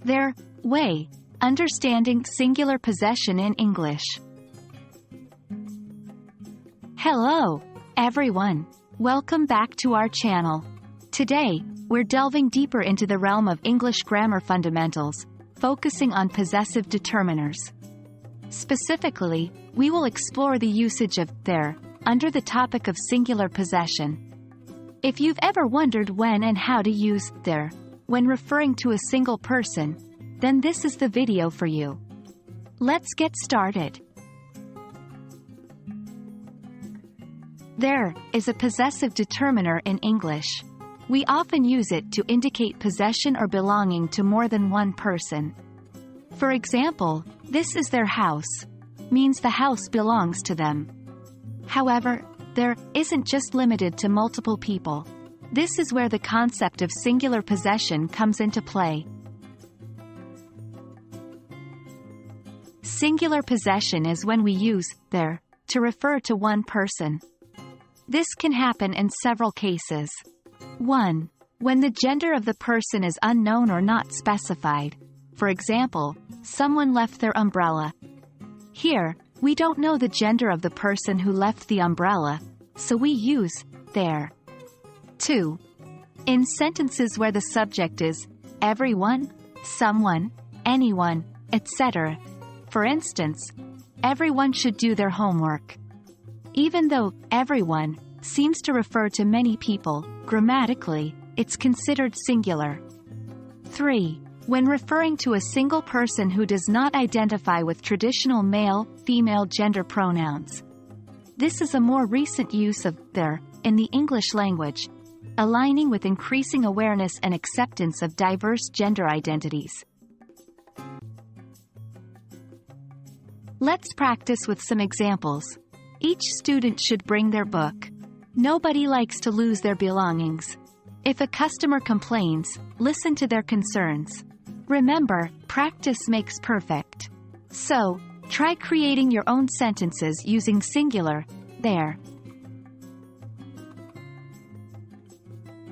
their way. Understanding singular possession in English. Hello, everyone. Welcome back to our channel. Today, we're delving deeper into the realm of English grammar fundamentals, focusing on possessive determiners. Specifically, we will explore the usage of their under the topic of singular possession. If you've ever wondered when and how to use their when referring to a single person, then this is the video for you. Let's get started. There is a possessive determiner in English. We often use it to indicate possession or belonging to more than one person. For example, this is their house, means the house belongs to them. However, there isn't just limited to multiple people. This is where the concept of singular possession comes into play. Singular possession is when we use their to refer to one person. This can happen in several cases. 1. When the gender of the person is unknown or not specified. For example, someone left their umbrella. Here, we don't know the gender of the person who left the umbrella, so we use their. 2. In sentences where the subject is everyone, someone, anyone, etc. For instance, everyone should do their homework. Even though everyone seems to refer to many people, grammatically, it's considered singular. 3. When referring to a single person who does not identify with traditional male-female gender pronouns. This is a more recent use of their in the English language, aligning with increasing awareness and acceptance of diverse gender identities. Let's practice with some examples. Each student should bring their book. Nobody likes to lose their belongings. If a customer complains, listen to their concerns. Remember, practice makes perfect. So, try creating your own sentences using singular, their.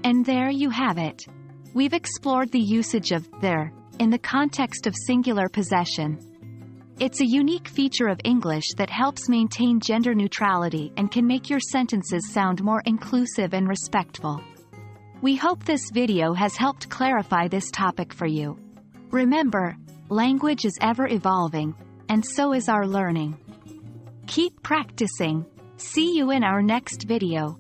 And there you have it. We've explored the usage of their in the context of singular possession. It's a unique feature of English that helps maintain gender neutrality and can make your sentences sound more inclusive and respectful. We hope this video has helped clarify this topic for you. Remember, language is ever evolving, and so is our learning. Keep practicing. See you in our next video.